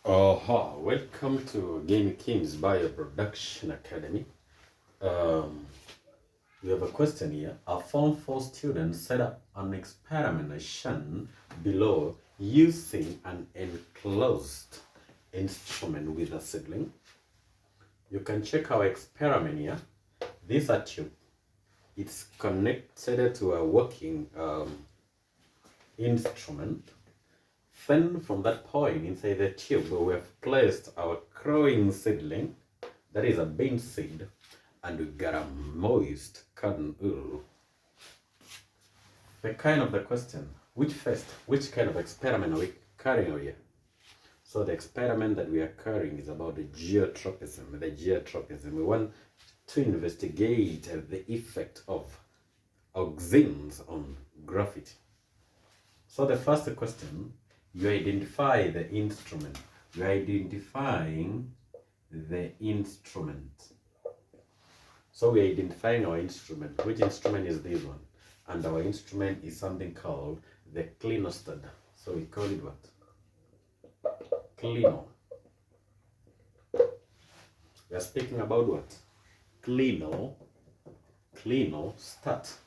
Welcome to Game Kings Bioproduction Academy. Um, we have a question here. A Form 4 student set up an experiment shown below using an enclosed instrument with a seedling. You can check our experiment here. This is a tube. It's connected to a working instrument. Then from that point inside the tube, we have placed our growing seedling, that is a bean seed, and we got a moist cotton wool. The kind of the question, which kind of experiment are we carrying out here? So the experiment that we are carrying is about the geotropism. We want to investigate the effect of auxins on graffiti. So the first question, you identify the instrument. You are identifying the instrument. So we are identifying our instrument. Which instrument is this one? And our instrument is something called the Klinostat. So we call it what? Klino. We are speaking about what? Klinostat.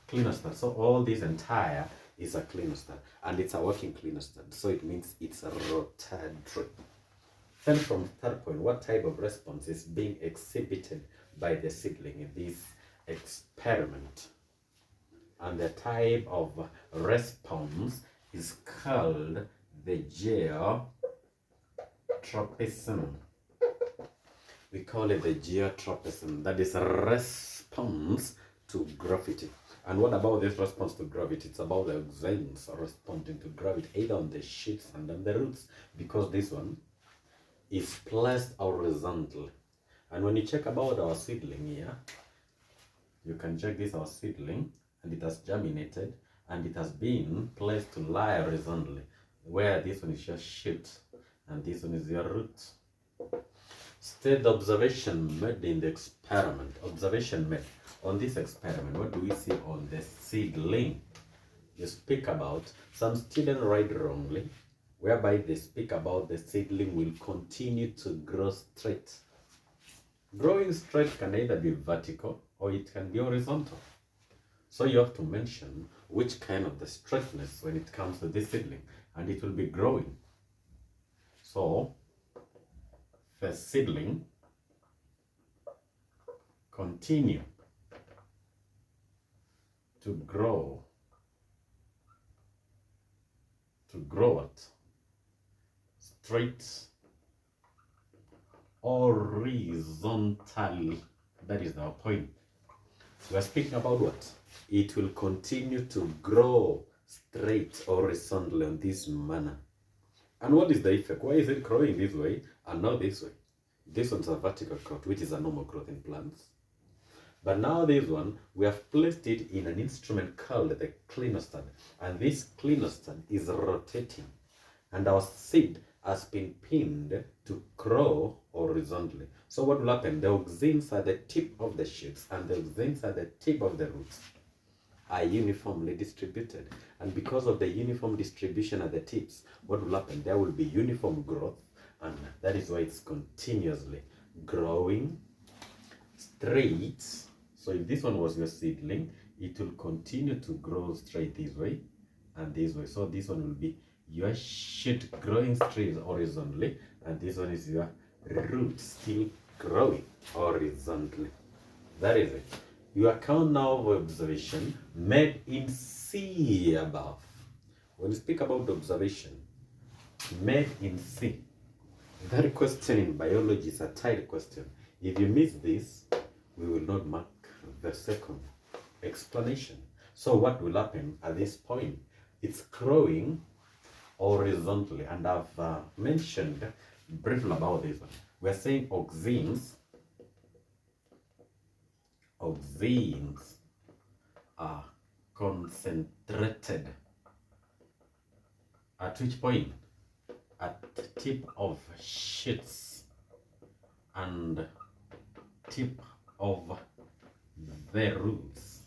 Klinostat. So all this entire is a Klinostat, and it's a working Klinostat, so it means it's a rotatory. Then from third point, what type of response is being exhibited by the seedling in this experiment? And the type of response is called the geotropism. We call it the geotropism, that is a response to gravity. And what about this response to gravity? It's about the auxins responding to gravity, either on the sheets and on the roots, because this one is placed horizontally. And when you check about our seedling here, you can check this our seedling, and it has germinated, and it has been placed to lie horizontally, where this one is your shoot, and this one is your root. State observation made in the experiment. Observation made on this experiment. What do we see on the seedling? You speak about, some students write wrongly, whereby they speak about the seedling will continue to grow straight. Growing straight can either be vertical or it can be horizontal. So you have to mention which kind of the straightness when it comes to this seedling, and it will be growing. So the seedling continue to grow it straight horizontally. That is our point. We are speaking about what? It will continue to grow straight horizontally in this manner. And what is the effect? Why is it growing this way and not this way? This one's a vertical growth, which is a normal growth in plants. But now this one, we have placed it in an instrument called the Klinostat. And this Klinostat is rotating. And our seed has been pinned to grow horizontally. So what will happen? The auxins at the tip of the shoots and the auxins at the tip of the roots are uniformly distributed. And because of the uniform distribution at the tips, what will happen? There will be uniform growth, and that is why it's continuously growing straight. So if this one was your seedling, it will continue to grow straight this way and this way. So this one will be your shoot growing straight horizontally, and this one is your root still growing horizontally. That is it. Your account now of observation made in C above. When you speak about observation made in C, that question in biology is a tight question. If you miss this, we will not mark the second explanation. So what will happen at this point? It's growing horizontally, and I've mentioned briefly about this one. We're saying auxins are concentrated at which point? At the tip of sheets and tip of the roots.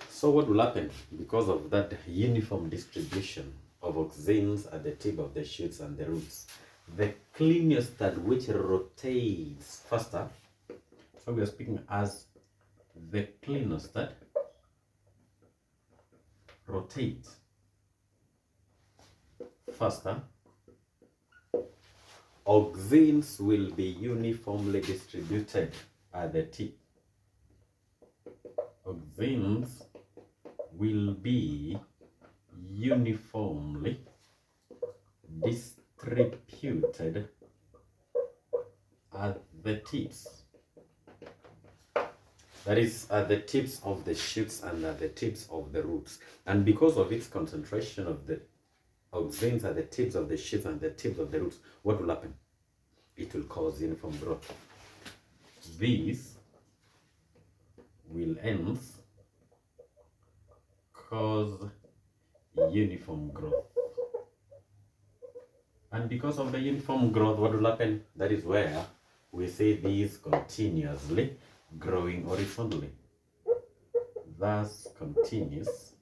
So what will happen? Because of that uniform distribution of auxins at the tip of the shoots and the roots. The Klinostat, which rotates faster. So we are speaking as the Klinostat rotate faster. Auxins will be uniformly distributed at the tip. Auxins will be uniformly distributed at the tips. That is, at the tips of the shoots and at the tips of the roots. And because of its concentration of the auxins at the tips of the shoots and the tips of the roots, what will happen? It will cause uniform growth. These will hence cause uniform growth. And because of the uniform growth, what will happen? That is where we see these continuously growing horizontally. Thus, continuous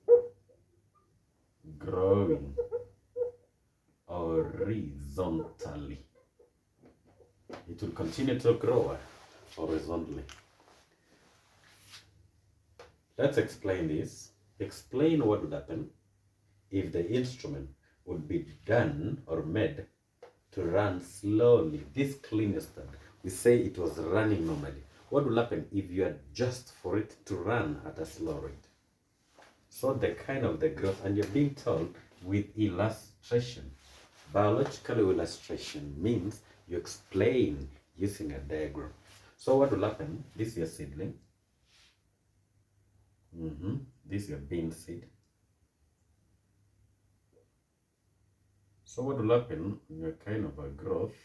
growing horizontally. It will continue to grow horizontally. Let's explain this. Explain what would happen if the instrument would be done or made to run slowly. This Klinostat, we say it was running normally. What will happen if you adjust for it to run at a slow rate? So the kind of the growth, and you're being told with illustration. Biological illustration means you explain using a diagram. So what will happen? This is your seedling. This is your bean seed. So what will happen in your kind of a growth?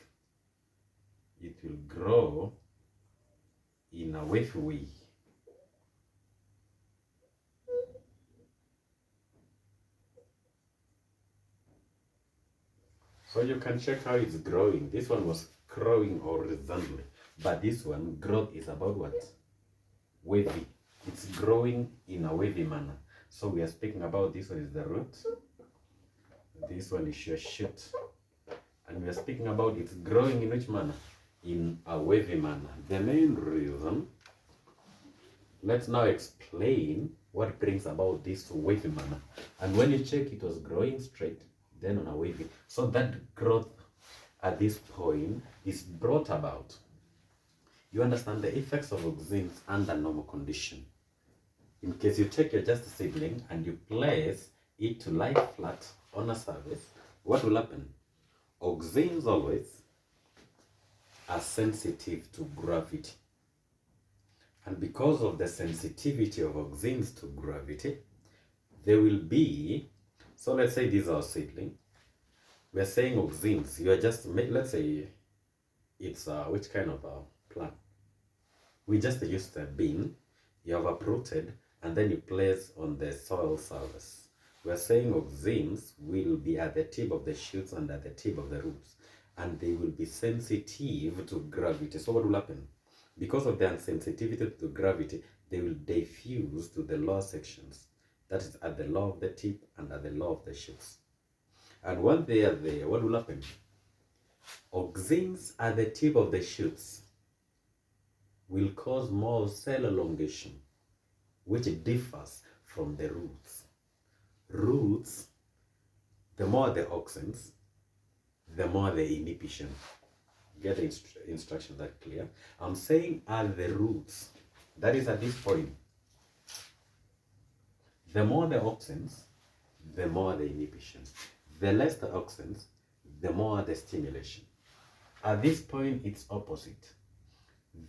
It will grow in a wavy way. So you can check how it's growing. This one was growing horizontally, but this one growth is about what? Wavy. It's growing in a wavy manner. So we are speaking about this one is the root. This one is your shoot. And we are speaking about it's growing in which manner? In a wavy manner. The main reason, let's now explain what brings about this wavy manner. And when you check, it was growing straight, then on a wavy. So that growth at this point is brought about. You understand the effects of auxins under normal condition. In case you take your just seedling and you place it to lie flat on a surface, what will happen? Auxins always are sensitive to gravity. And because of the sensitivity of auxins to gravity, there will be, so let's say this is our seedling. We are saying auxins, you are just, let's say it's which kind of a plant? We just used a bean, you have uprooted, and then you place on the soil surface. We are saying auxins will be at the tip of the shoots and at the tip of the roots, and they will be sensitive to gravity. So what will happen? Because of their insensitivity to gravity, they will diffuse to the lower sections. That is at the low of the tip and at the low of the shoots. And when they are there, what will happen? Auxins at the tip of the shoots will cause more cell elongation, which differs from the roots. Roots, the more the auxins, the more the inhibition. Get the instruction that clear? I'm saying at the roots, that is at this point, the more the auxins, the more the inhibition. The less the auxins, the more the stimulation. At this point, it's opposite.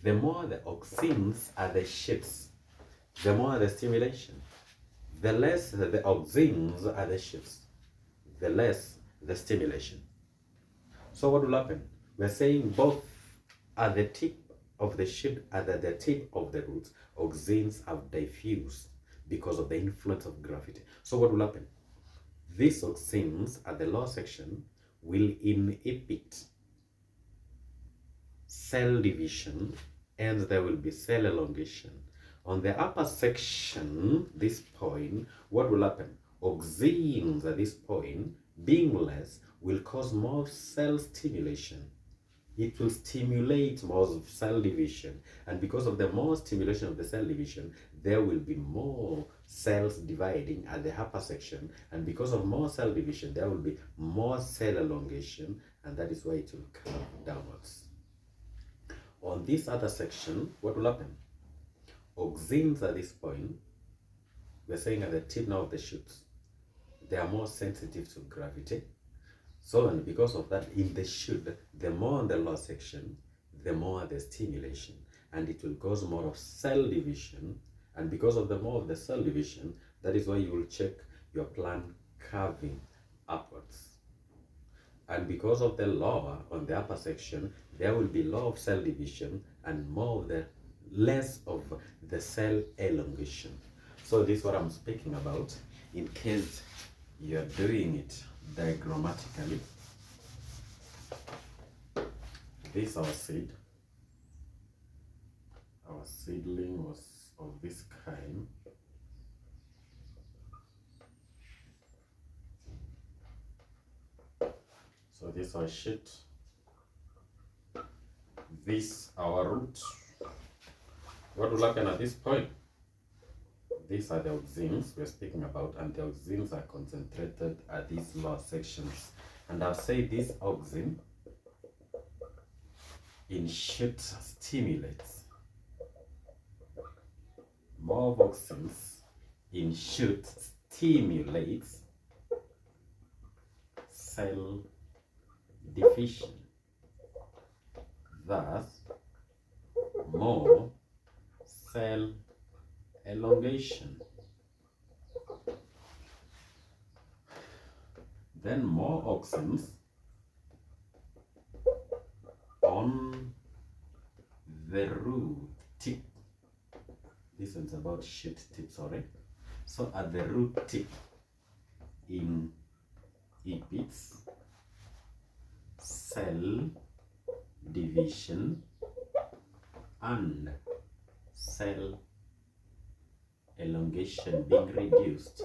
The more the auxins are the shifts, the more the stimulation. The less the auxins are the shifts, the less the stimulation. So what will happen? We're saying both at the tip of the shift and at the tip of the roots, auxins have diffused because of the influence of gravity. So what will happen? These auxins at the lower section will inhibit cell division, and there will be cell elongation. On the upper section, this point, what will happen? Auxins at this point, being less will cause more cell stimulation. It will stimulate more cell division, and because of the more stimulation of the cell division, there will be more cells dividing at the upper section, and because of more cell division, there will be more cell elongation, and that is why it will curve downwards. On this other section, what will happen? Auxins at this point, we're saying at the tip now of the shoots, they are more sensitive to gravity. So, and because of that, in the shoot, the more on the lower section, the more the stimulation, and it will cause more of cell division. And because of the more of the cell division, that is why you will check your plant curving upwards. And because of the lower on the upper section, there will be low of cell division and more of the less of the cell elongation. So this is what I'm speaking about in case you're doing it diagrammatically. This is our seed. Our seedling was of this kind. So this is our sheet. This our root. What will happen at this point? These are the auxins we're speaking about, and the auxins are concentrated at these lower sections. And I've said this auxin in shoot stimulates. More auxins in shoot stimulates cell division. Thus, more cell elongation. Then more auxins on the root tip. This one's about shoot tip, sorry. So at the root tip inhibits cell division and cell elongation being reduced.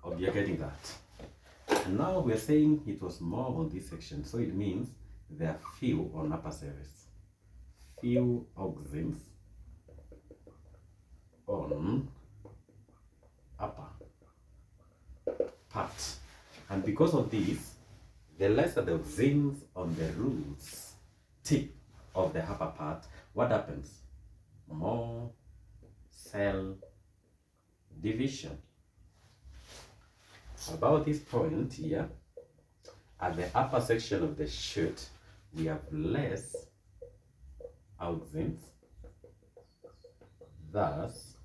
Hope you're getting that. And now we're saying it was more on this section, so it means there are few on upper surface. Few auxins on upper part. And because of this, the lesser the auxins on the roots tip of the upper part, what happens? More cell division. About this point here, at the upper section of the shoot, we have less auxins. Thus,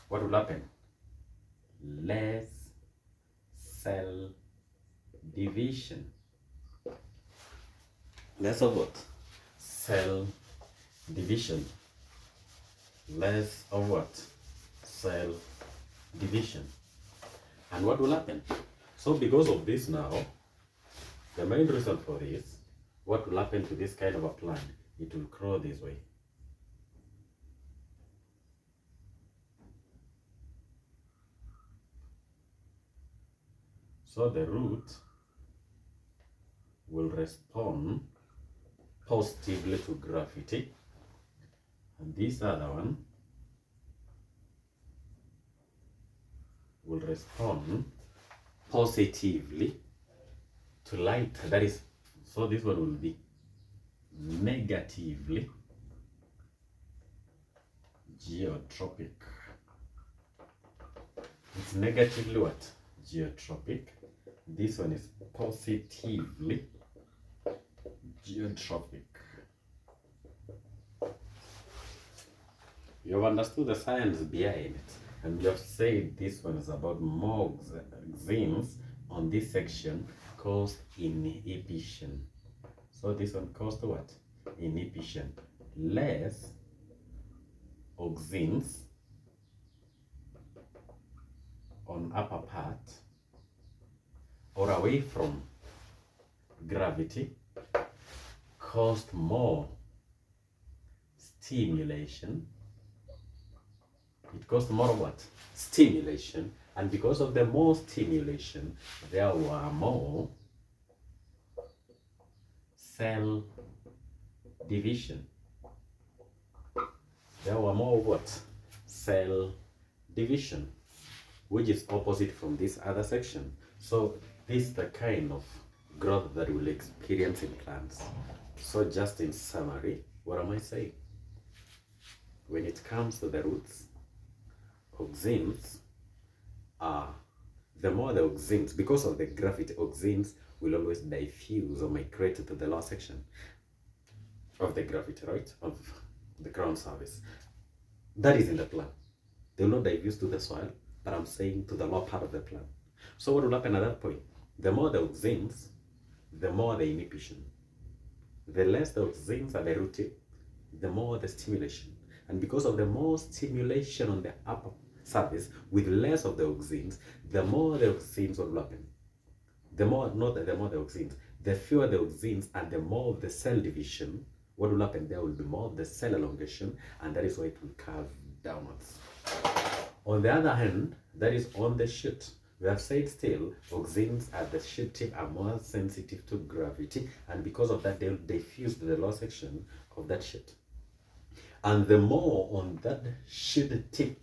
what will happen? Less cell division. Less of what? Cell division. Less of what? Cell division. And what will happen? So because of this now, the main reason for this, what will happen to this kind of a plant? It will grow this way. So the root will respond positively to gravity, and this other one will respond positively to light. That is, so this one will be negatively geotropic. It's negatively what? Geotropic. This one is positively geotropic. You've understood the science behind it, and you have said this one is about more auxins on this section caused inhibition. So this one caused what? Inhibition. Less auxins on upper part or away from gravity caused more stimulation it caused more what? Stimulation. And because of the more stimulation, there were more cell division. There were more what? Cell division, which is opposite from this other section. So this is the kind of growth that we'll experience in plants. So just in summary, what am I saying? When it comes to the roots, auxins are, the more the auxins, because of the gravity, auxins will always diffuse or migrate to the lower section of the gravity, right? Of the ground surface. That is in the plant. They will not diffuse to the soil, but I'm saying to the lower part of the plant. So what will happen at that point? The more the auxins, the more the inhibition. The less the auxins are the root tip, the more the stimulation. And because of the more stimulation on the upper surface with less of the auxins, the more the auxins will happen. The more, not the more the auxins, the fewer the auxins and the more of the cell division, what will happen? There will be more of the cell elongation, and that is why it will curve downwards. On the other hand, that is on the shoot. We have said still, auxins at the shoot tip are more sensitive to gravity, and because of that, they will diffuse to the lower section of that shoot. And the more on that shoot tip,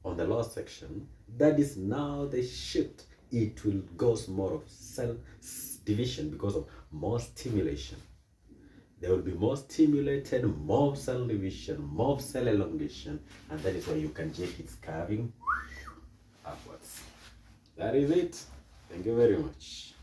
on the lower section, that is now the shoot, it will go more of cell division because of more stimulation. There will be more stimulated, more cell division, more cell elongation, and that is why you can check it's curving upwards. That is it. Thank you very much.